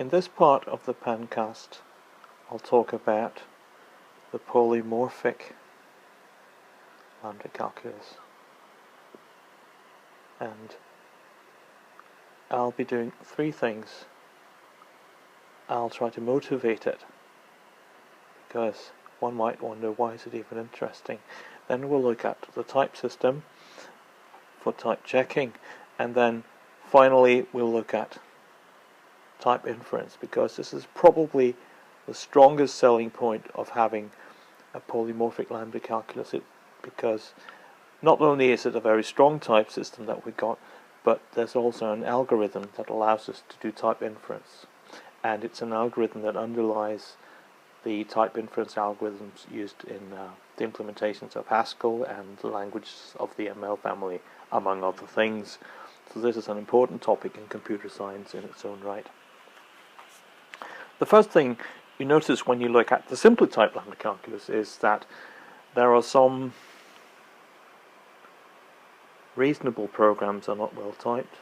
In this part of the pencast, I'll talk about the polymorphic Lambda Calculus, and I'll be doing three things. I'll try to motivate it, because one might wonder, why is it even interesting? Then we'll look at the type system for type checking, and then finally we'll look at type inference, because this is probably the strongest selling point of having a polymorphic Lambda Calculus, because not only is it a very strong type system that we got, but there's also an algorithm that allows us to do type inference, and it's an algorithm that underlies the type inference algorithms used in the implementations of Haskell and the languages of the ML family, among other things. So this is an important topic in computer science in its own right. The first thing you notice when you look at the simply typed Lambda Calculus is that there are some reasonable programs that are not well typed.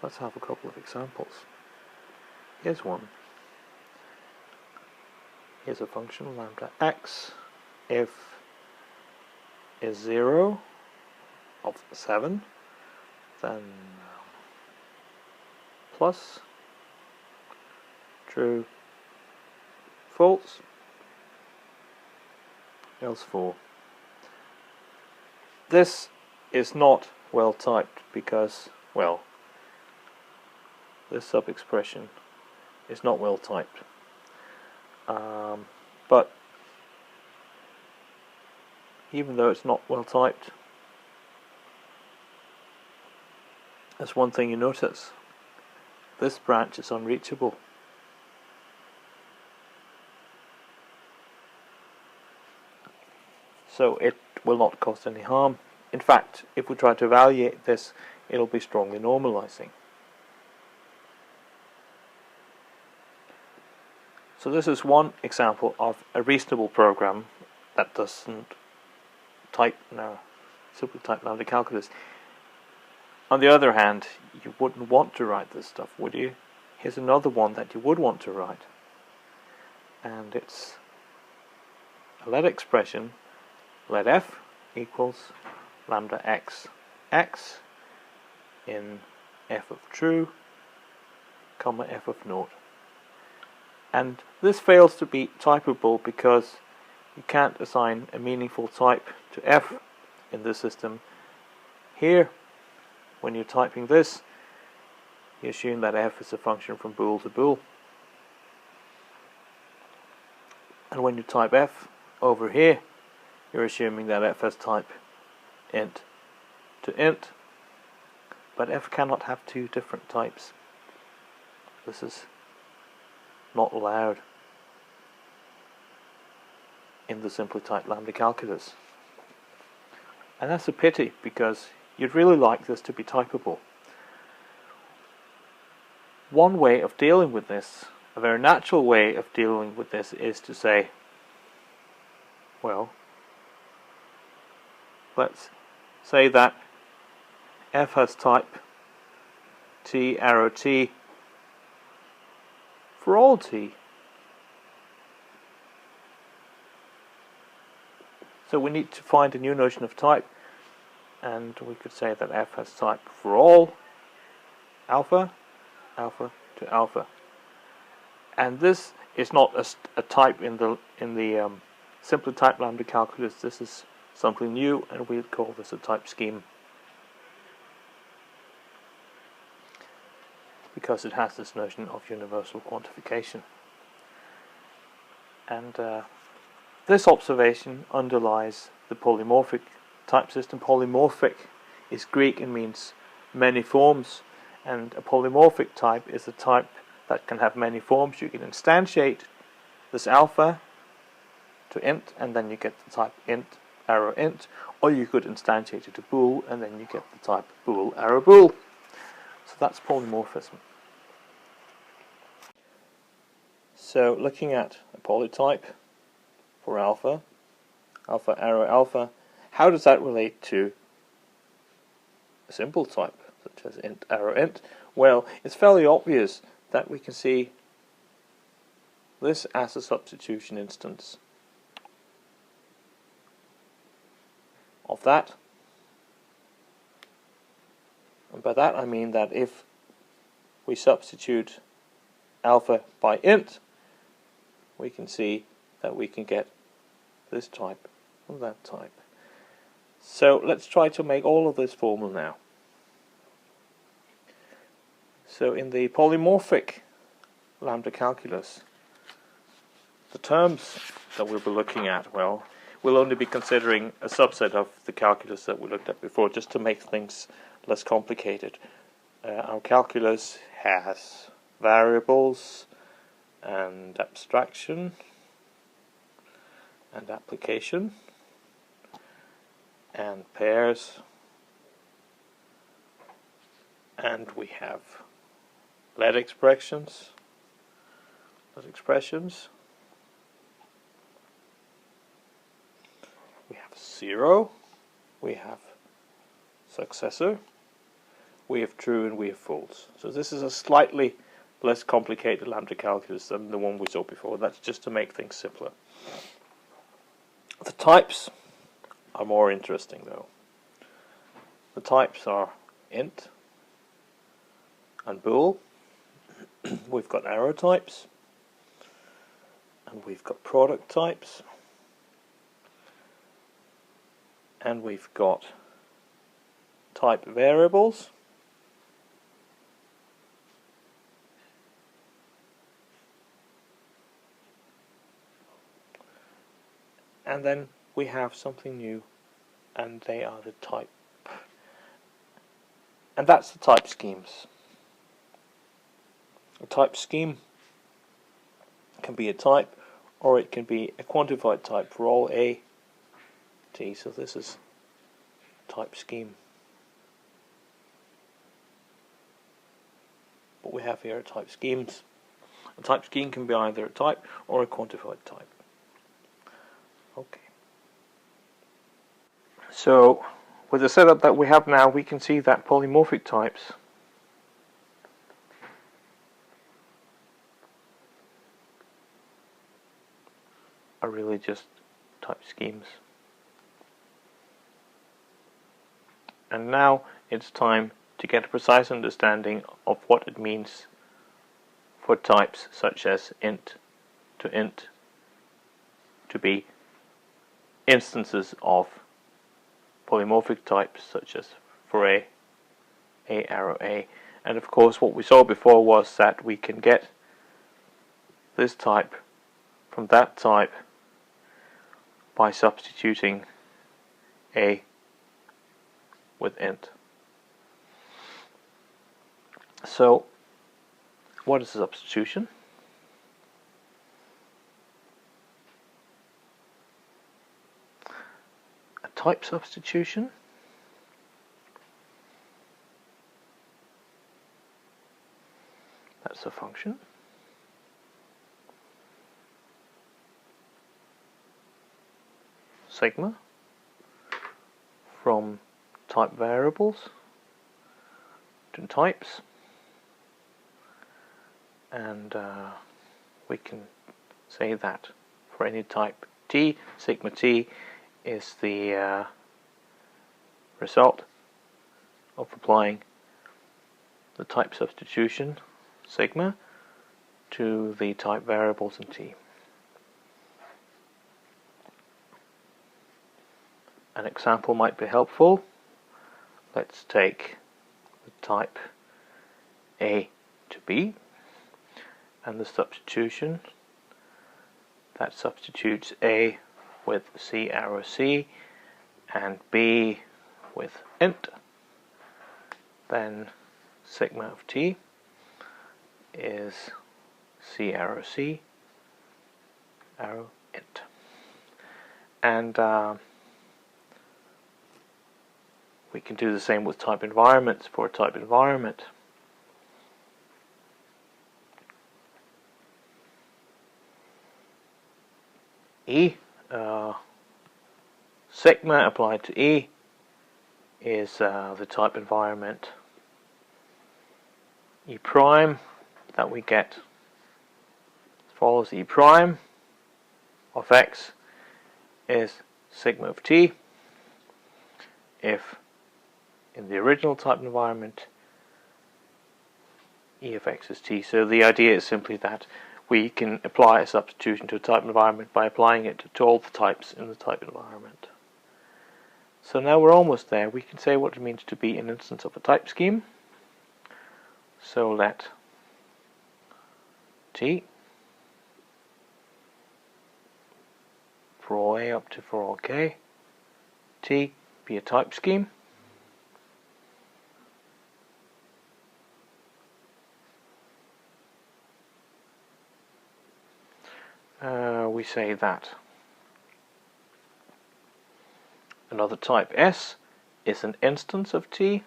Let's have a couple of examples. Here's one. Here's a function, lambda x, if is 0 of 7, then plus, true, false, else 4. This is not well typed because, well, this sub-expression is not well typed. But even though it's not well typed, there's one thing you notice. This branch is unreachable. So it will not cause any harm. In fact, if we try to evaluate this, it'll be strongly normalizing. So this is one example of a reasonable program that doesn't simply type Lambda Calculus. On the other hand, you wouldn't want to write this stuff, would you? Here's another one that you would want to write, and it's a let expression, let f equals lambda x in f of true, comma f of naught. And this fails to be typable because you can't assign a meaningful type to f in this system. Here, when you're typing this, you assume that f is a function from bool to bool. And when you type f over here, you're assuming that f has type int to int. But f cannot have two different types. This is not allowed in the simply typed Lambda Calculus. And that's a pity, because you'd really like this to be typable. One way of dealing with this, a very natural way of dealing with this, is to say, well, let's say that f has type t arrow t for all t. So we need to find a new notion of type, and we could say that f has type for all alpha, alpha to alpha. And this is not a type in the simply typed Lambda Calculus. This is something new, and we'll call this a type scheme, because it has this notion of universal quantification. And this observation underlies the polymorphic type system. Polymorphic is Greek and means many forms, and a polymorphic type is a type that can have many forms. You can instantiate this alpha to int, and then you get the type int arrow int, or you could instantiate it to bool, and then you get the type bool arrow bool. So that's polymorphism. So looking at a polytype for alpha, alpha arrow alpha. How does that relate to a simple type, such as int arrow int? Well, it's fairly obvious that we can see this as a substitution instance of that. And by that I mean that if we substitute alpha by int, we can see that we can get this type from that type. So let's try to make all of this formal now. So in the polymorphic lambda calculus, the terms that we'll be looking at, well, we'll only be considering a subset of the calculus that we looked at before, just to make things less complicated. Our calculus has variables and abstraction and application and pairs, and we have let expressions, we have zero, we have successor, we have true, and we have false. So this is a slightly less complicated lambda calculus than the one we saw before. That's just to make things simpler. The types are more interesting though. The types are int and bool. We've got arrow types, and we've got product types, and we've got type variables, and then we have something new, and they are the type. And that's the type schemes. A type scheme can be a type, or it can be a quantified type for all A, T. So this is type scheme. What we have here are type schemes. A type scheme can be either a type or a quantified type. Okay. So with the setup that we have now, we can see that polymorphic types are really just type schemes. And now it's time to get a precise understanding of what it means for types such as int to be instances of polymorphic types, such as for A arrow A. And of course what we saw before was that we can get this type from that type by substituting A with int. So what is a substitution? A type substitution that's a function sigma from type variables to types, and we can say that for any type t, sigma t is the result of applying the type substitution sigma to the type variables in t. An example might be helpful. Let's take the type A to B and the substitution. That substitutes A with C arrow C and B with int. Then sigma of t is C arrow C arrow int. And we can do the same with type environments. For a type environment, E sigma applied to E is the type environment. E prime that we get follows E prime of X is sigma of T if in the original type environment E of X is T. So the idea is simply that we can apply a substitution to a type environment by applying it to all the types in the type environment. So now we're almost there. We can say what it means to be an instance of a type scheme. So let T for all A up to for all K, T be a type scheme. We say that another type S is an instance of T.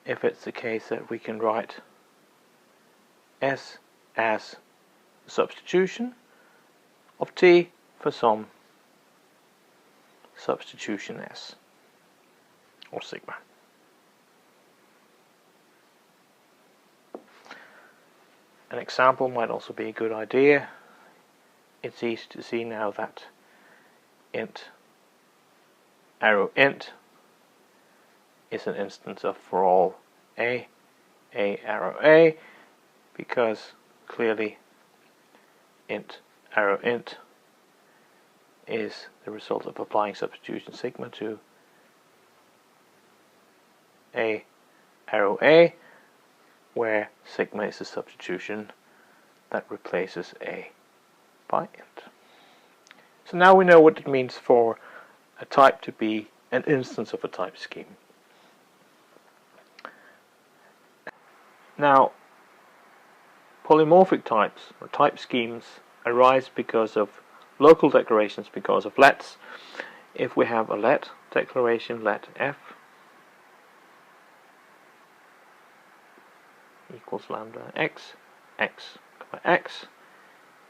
If it's the case that we can write S as a substitution of T for some substitution S or sigma. An example might also be a good idea. It's easy to see now that int arrow int is an instance of for all A arrow A, because clearly int arrow int is the result of applying substitution sigma to A arrow A, where sigma is the substitution that replaces A by int. So now we know what it means for a type to be an instance of a type scheme. Now, polymorphic types or type schemes arise because of local declarations, because of lets. If we have a let declaration, let f equals lambda x, x, x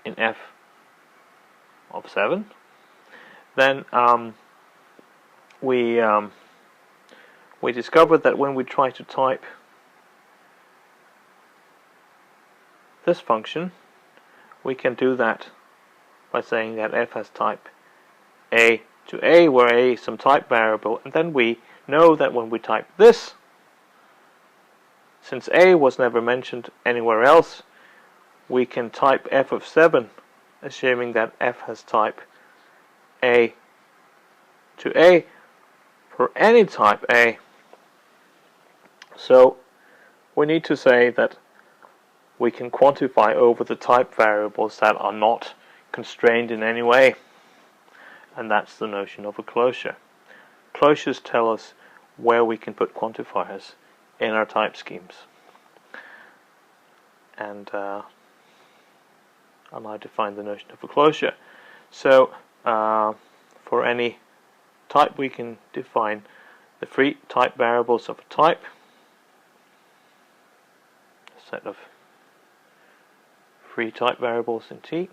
in f of 7, then we discovered that when we try to type this function, we can do that by saying that f has type A to A, where A is some type variable, and then we know that when we type this, since A was never mentioned anywhere else, we can type f of 7, assuming that f has type A to A for any type A. So we need to say that we can quantify over the type variables that are not constrained in any way, and that's the notion of a closure. Closures tell us where we can put quantifiers in our type schemes, and I'll now define the notion of a closure. So for any type we can define the free type variables of a type, a set of free type variables in T,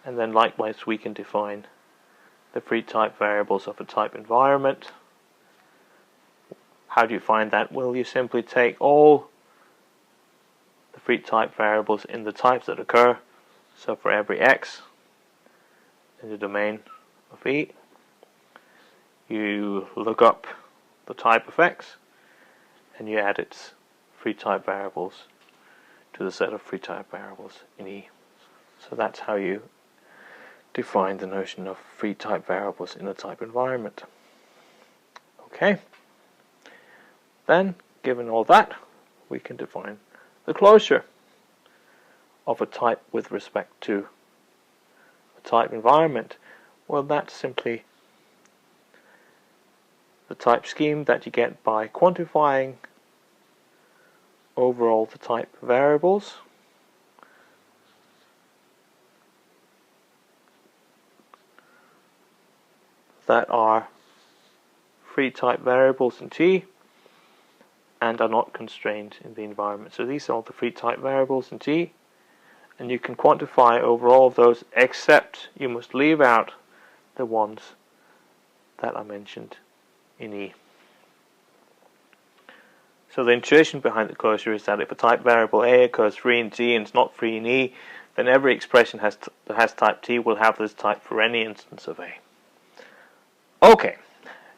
and then likewise we can define the free type variables of a type environment. How do you find that? Well, you simply take all the free type variables in the types that occur. So for every x in the domain of E, you look up the type of x and you add its free type variables to the set of free type variables in E. So that's how you define the notion of free type variables in a type environment. Okay. Then, given all that, we can define the closure of a type with respect to a type environment. Well, that's simply the type scheme that you get by quantifying overall the type variables that are free type variables in T and are not constrained in the environment. So these are all the free type variables in T, and you can quantify over all of those, except you must leave out the ones that I mentioned in E. So the intuition behind the closure is that if a type variable A occurs free in T and it's not free in E, then every expression that has type T will have this type for any instance of A. Okay,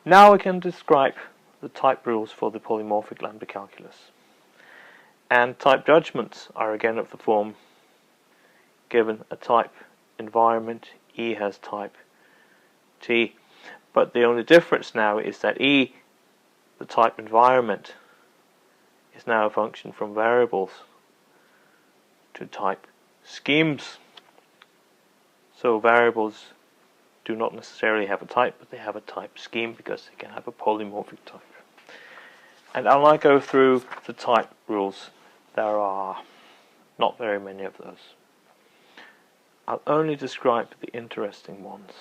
now we can describe the type rules for the polymorphic lambda calculus. And type judgments are again of the form: given a type environment, E has type T. But the only difference now is that E, the type environment, is now a function from variables to type schemes. So variables do not necessarily have a type, but they have a type scheme because they can have a polymorphic type. And I'll now go through the type rules. There are not very many of those. I'll only describe the interesting ones.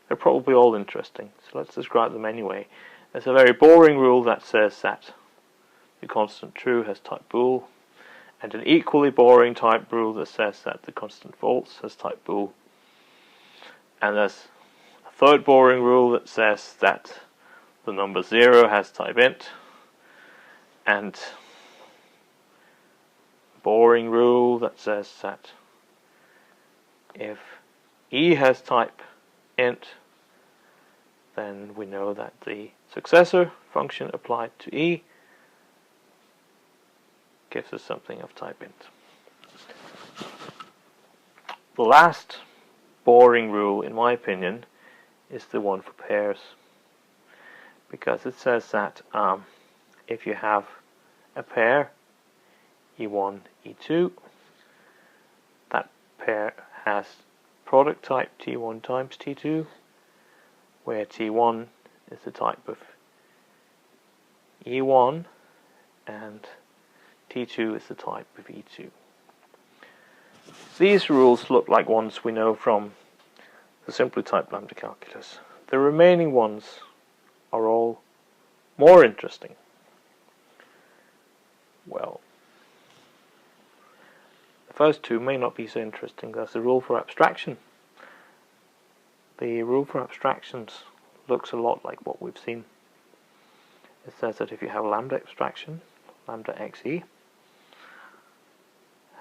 They're probably all interesting, so let's describe them anyway. There's a very boring rule that says that the constant true has type bool, and an equally boring type rule that says that the constant false has type bool. And there's a third boring rule that says that the number 0 has type int, and a boring rule that says that if E has type int, then we know that the successor function applied to E gives us something of type int. The last boring rule, in my opinion, is the one for pairs, because it says that if you have a pair E1, E2, that pair has product type T1 times T2, where T1 is the type of E1 and T2 is the type of E2. These rules look like ones we know from the simply typed lambda calculus. The remaining ones are all more interesting. Well, the first two may not be so interesting. There's the rule for abstraction. The rule for abstractions looks a lot like what we've seen. It says that if you have lambda abstraction, lambda xe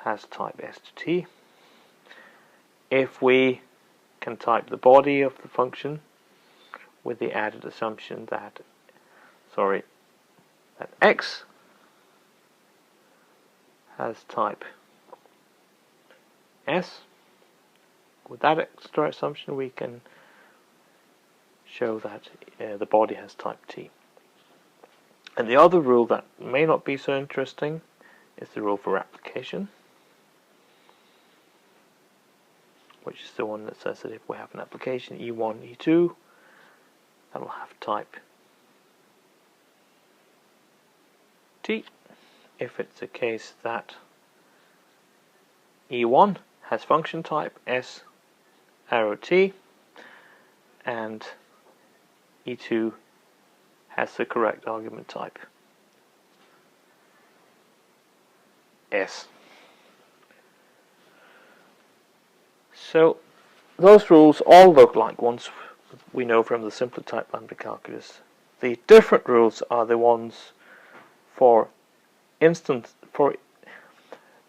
has type s to t. If we can type the body of the function with the added assumption that x has type s, with that extra assumption we can show that the body has type t. And the other rule that may not be so interesting is the rule for application, which is the one that says that if we have an application E1, E2, that will have type T. If it's the case that E1 has function type S arrow T, and E2 has the correct argument type S. So those rules all look like ones we know from the simpler type lambda calculus. The different rules are the ones for instance, for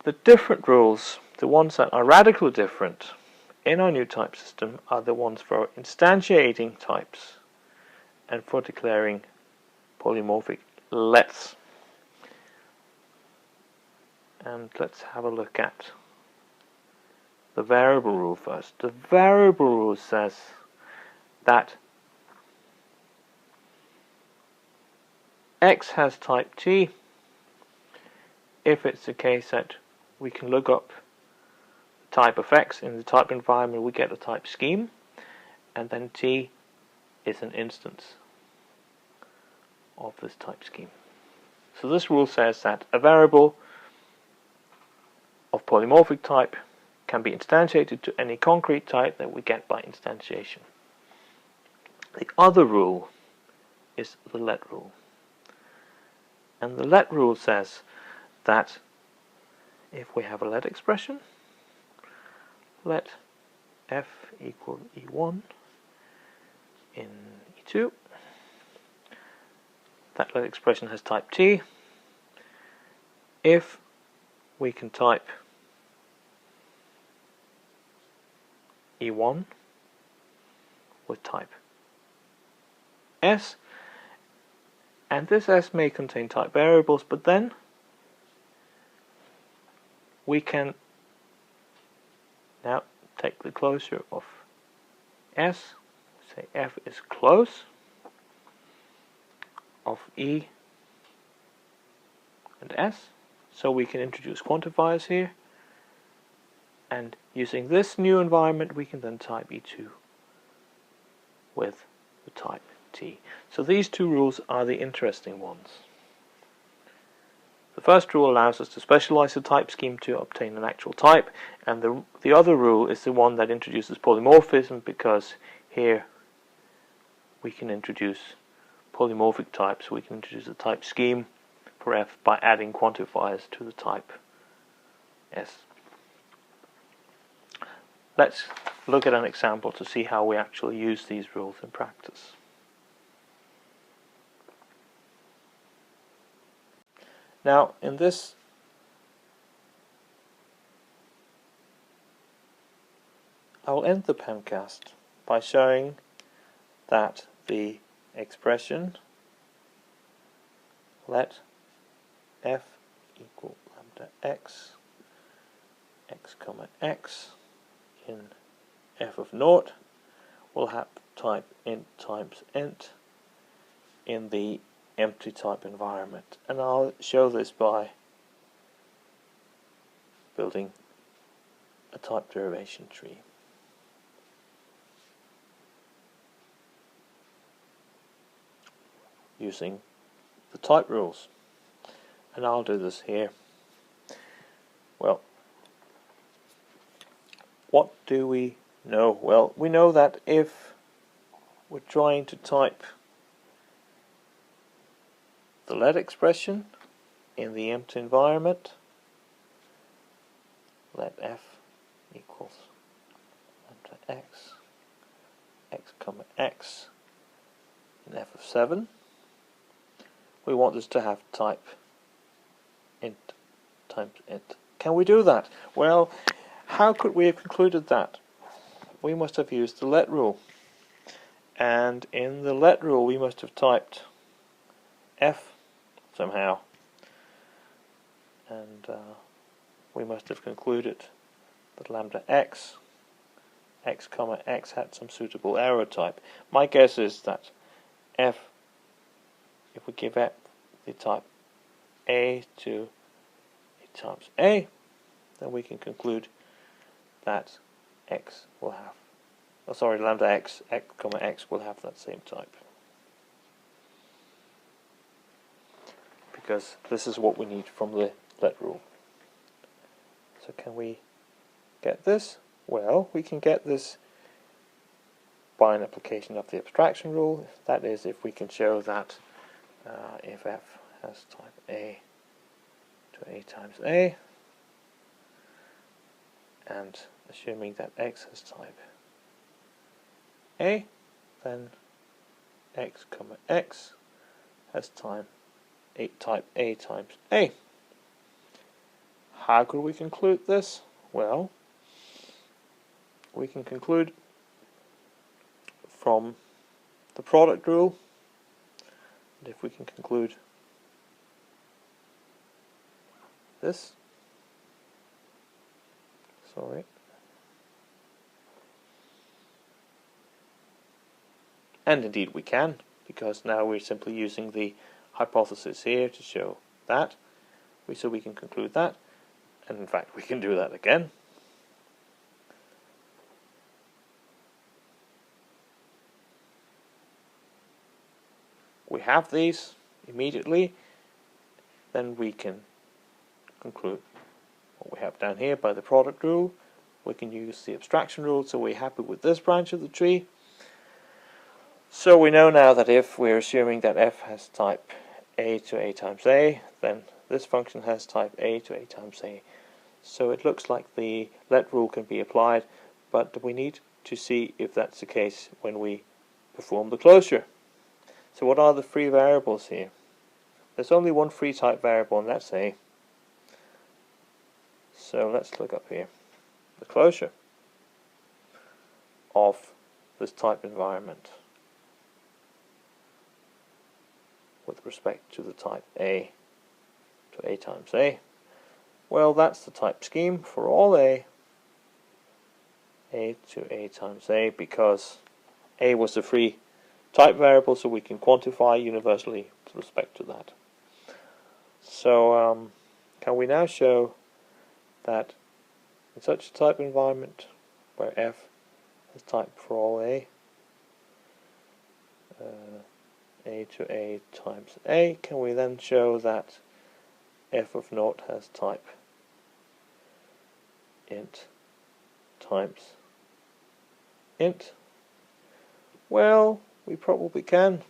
the different rules, the ones that are radically different in our new type system are the ones for instantiating types and for declaring polymorphic lets. And let's have a look at the variable rule first. The variable rule says that x has type t if it's the case that we can look up the type of x in the type environment, we get a type scheme, and then t is an instance of this type scheme. So this rule says that a variable of polymorphic type can be instantiated to any concrete type that we get by instantiation. The other rule is the let rule. And the let rule says that if we have a let expression, let f equal e1 in e2, that let expression has type t. If we can type e1 with type s, and this s may contain type variables, but then we can now take the closure of s, say f is close of e and s, so we can introduce quantifiers here, and using this new environment we can then type e2 with the type t. So these two rules are the interesting ones. The first rule allows us to specialize the type scheme to obtain an actual type, and the other rule is the one that introduces polymorphism, because here we can introduce polymorphic types. We can introduce a type scheme for f by adding quantifiers to the type s. Let's look at an example to see how we actually use these rules in practice. Now, in this I will end the Pemcast by showing that the expression let f equal lambda x, x comma x in f of naught will have type int times int in the empty type environment, and I'll show this by building a type derivation tree. Using the type rules, and I'll do this here. Well, what do we know? Well, we know that if we're trying to type the let expression in the empty environment, let f equals lambda x, x comma x in f of 7. We want this to have type int times int. Can we do that? Well, how could we have concluded that? We must have used the let rule, and in the let rule we must have typed f somehow, and we must have concluded that lambda x, x comma x had some suitable arrow type. My guess is that f, if we give f the type a to a times a, then we can conclude that x will have, lambda x, x comma x will have that same type, because this is what we need from the let rule. So can we get this? Well, we can get this by an application of the abstraction rule. That is, if we can show that if f has type a to a times a, and assuming that x has type a, then x comma x has type a times a. How could we conclude this? Well, we can conclude from the product rule, and if we can conclude this, and indeed we can, because now we're simply using the hypothesis here to show that, so we can conclude that, and in fact we can do that again. We have these immediately, then we can conclude what we have down here by the product rule. We can use the abstraction rule, so we're happy with this branch of the tree. So we know now that if we're assuming that f has type a to a times a, then this function has type a to a times a. So it looks like the let rule can be applied, but we need to see if that's the case when we perform the closure. So what are the free variables here? There's only one free type variable, and that's a. So let's look up here. The closure of this type environment with respect to the type a to a times a. Well, that's the type scheme for all a to a times a, because a was a free type variable, so we can quantify universally with respect to that. So can we now show that in such a type environment where f is type for all a to a times a, can we then show that f of naught has type int times int? Well, we probably can,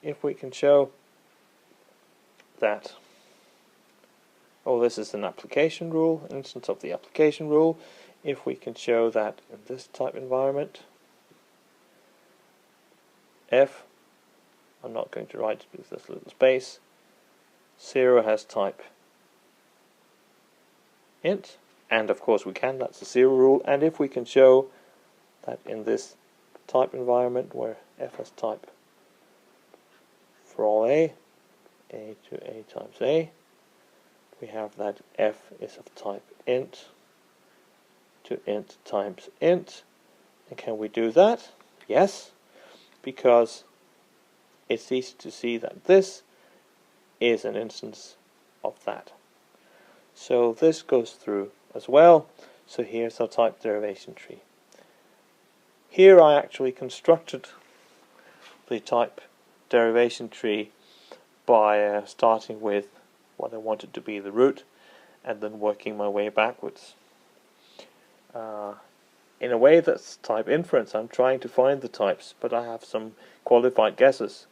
if we can show that, oh, this is an application rule, an instance of the application rule. If we can show that in this type environment, f, I'm not going to write with this little space, 0 has type int, and of course we can, that's the 0 rule. And if we can show that in this type environment where f has type for all a to a times a, we have that f is of type int to int times int. And can we do that? Yes, because it's easy to see that this is an instance of that. So this goes through as well. So here's our type derivation tree. Here I actually constructed the type derivation tree by starting with what I wanted to be the root and then working my way backwards. In a way that's type inference. I'm trying to find the types, but I have some qualified guesses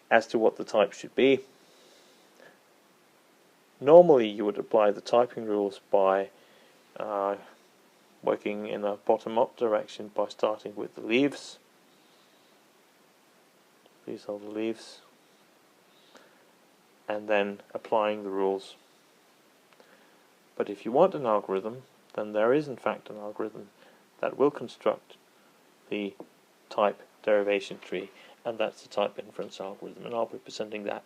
as to what the type should be. Normally you would apply the typing rules by working in a bottom-up direction by starting with the leaves. These are the leaves. And then applying the rules. But if you want an algorithm, then there is in fact an algorithm that will construct the type derivation tree, and that's the type inference algorithm, and I'll be presenting that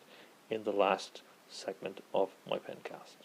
in the last segment of my pencast.